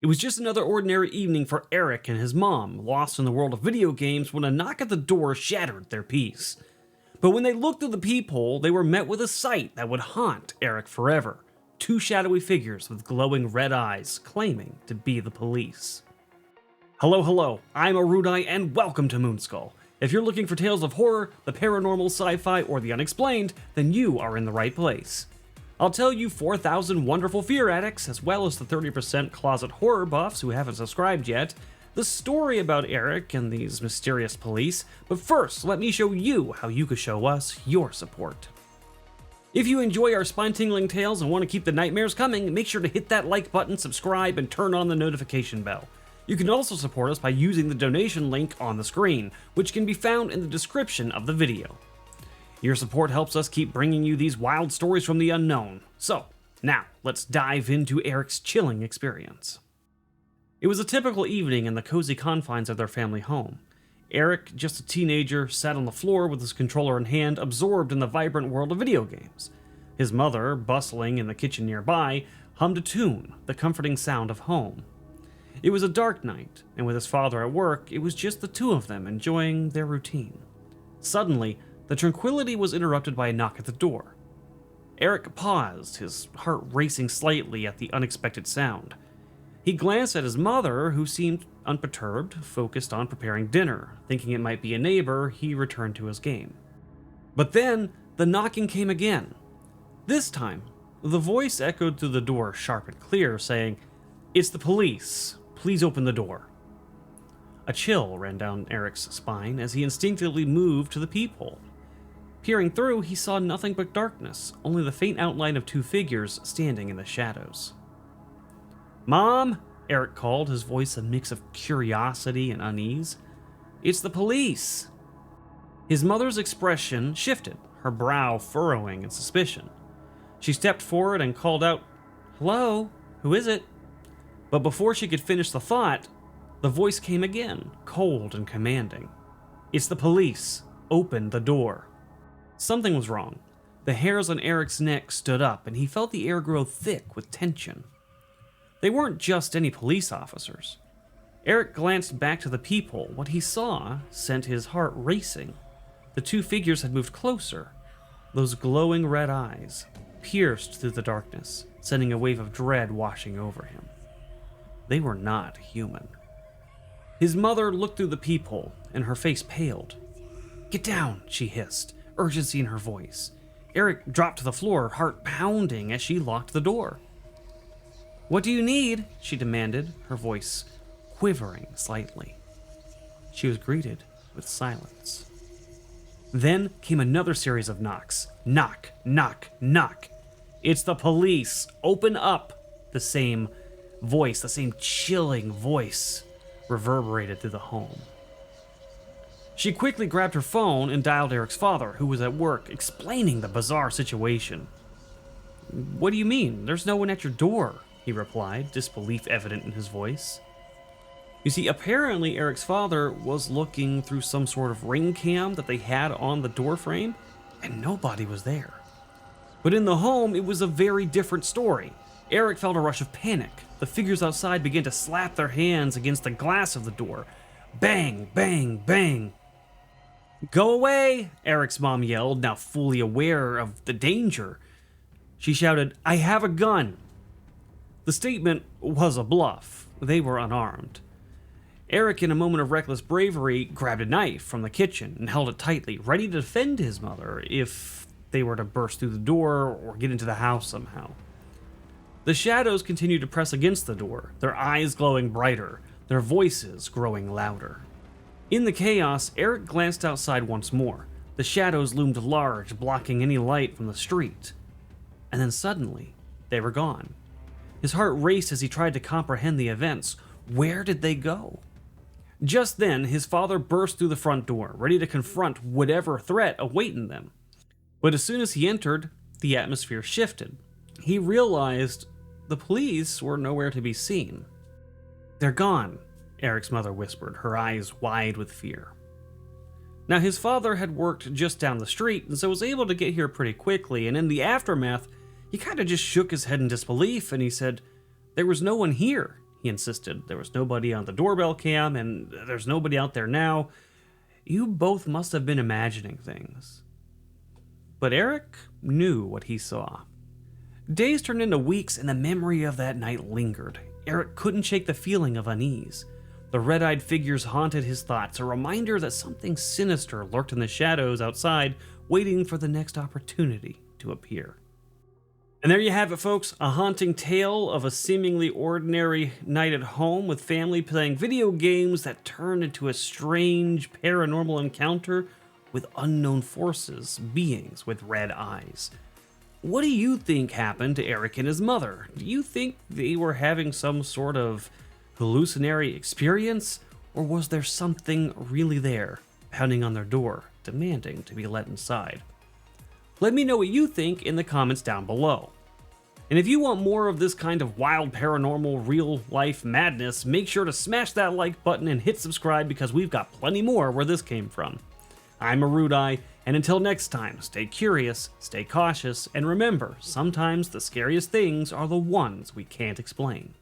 It was just another ordinary evening for Eric and his mom, lost in the world of video games when a knock at the door shattered their peace. But when they looked through the peephole, they were met with a sight that would haunt Eric forever. Two shadowy figures with glowing red eyes claiming to be the police. Hello, I'm Arudai and welcome to Moonskull. If you're looking for tales of horror, the paranormal, sci-fi, or the unexplained, then you are in the right place. I'll tell you 4,000 wonderful fear addicts, as well as the 30% closet horror buffs who haven't subscribed yet, the story about Eric and these mysterious police, but first, let me show you how you could show us your support. If you enjoy our spine-tingling tales and want to keep the nightmares coming, make sure to hit that like button, subscribe, and turn on the notification bell. You can also support us by using the donation link on the screen, which can be found in the description of the video. Your support helps us keep bringing you these wild stories from the unknown. So, now, let's dive into Eric's chilling experience. It was a typical evening in the cozy confines of their family home. Eric, just a teenager, sat on the floor with his controller in hand, absorbed in the vibrant world of video games. His mother, bustling in the kitchen nearby, hummed a tune, the comforting sound of home. It was a dark night, and with his father at work, it was just the two of them enjoying their routine. Suddenly, the tranquility was interrupted by a knock at the door. Eric paused, his heart racing slightly at the unexpected sound. He glanced at his mother, who seemed unperturbed, focused on preparing dinner. Thinking it might be a neighbor, he returned to his game. But then, the knocking came again. This time, the voice echoed through the door sharp and clear, saying, "It's the police. Please open the door." A chill ran down Eric's spine as he instinctively moved to the peephole. Peering through, he saw nothing but darkness, only the faint outline of two figures standing in the shadows. "Mom?" Eric called, his voice a mix of curiosity and unease. "It's the police." His mother's expression shifted, her brow furrowing in suspicion. She stepped forward and called out, "Hello? Who is it?" But before she could finish the thought, the voice came again, cold and commanding. "It's the police. Open the door." Something was wrong. The hairs on Eric's neck stood up, and he felt the air grow thick with tension. They weren't just any police officers. Eric glanced back to the peephole. What he saw sent his heart racing. The two figures had moved closer. Those glowing red eyes pierced through the darkness, sending a wave of dread washing over him. They were not human. His mother looked through the peephole, and her face paled. "Get down," she hissed, urgency in her voice. Eric dropped to the floor, heart pounding as she locked the door. "What do you need?" she demanded, her voice quivering slightly. She was greeted with silence. Then came another series of knocks. Knock, knock, knock. "It's the police. Open up." The same voice, the same chilling voice, reverberated through the home. She quickly grabbed her phone and dialed Eric's father, who was at work, explaining the bizarre situation. "What do you mean? There's no one at your door," he replied, disbelief evident in his voice. You see, apparently Eric's father was looking through some sort of ring cam that they had on the door frame, and nobody was there. But in the home, it was a very different story. Eric felt a rush of panic. The figures outside began to slap their hands against the glass of the door. Bang, bang, bang. "Go away!" Eric's mom yelled, now fully aware of the danger. She shouted, "I have a gun!" The statement was a bluff. They were unarmed. Eric, in a moment of reckless bravery, grabbed a knife from the kitchen and held it tightly, ready to defend his mother if they were to burst through the door or get into the house somehow. The shadows continued to press against the door, their eyes glowing brighter, their voices growing louder. In the chaos, Eric glanced outside once more. The shadows loomed large, blocking any light from the street. And then suddenly, they were gone. His heart raced as he tried to comprehend the events. Where did they go? Just then, his father burst through the front door, ready to confront whatever threat awaiting them. But as soon as he entered, the atmosphere shifted. He realized the police were nowhere to be seen. "They're gone," Eric's mother whispered, her eyes wide with fear. Now, his father had worked just down the street, and so was able to get here pretty quickly, and in the aftermath, he kind of just shook his head in disbelief, and he said, "There was no one here." he insisted. There was nobody on the doorbell cam, and there's nobody out there now. You both must have been imagining things. But Eric knew what he saw. Days turned into weeks, and the memory of that night lingered. Eric couldn't shake the feeling of unease. The red-eyed figures haunted his thoughts, a reminder that something sinister lurked in the shadows outside, waiting for the next opportunity to appear. And there you have it, folks, a haunting tale of a seemingly ordinary night at home with family playing video games that turned into a strange paranormal encounter with unknown forces, beings with red eyes. What do you think happened to Eric and his mother? Do you think they were having some sort of hallucinatory experience, or was there something really there, pounding on their door, demanding to be let inside? Let me know what you think in the comments down below. And if you want more of this kind of wild paranormal real-life madness, make sure to smash that like button and hit subscribe because we've got plenty more where this came from. I'm Arudai, and until next time, stay curious, stay cautious, and remember, sometimes the scariest things are the ones we can't explain.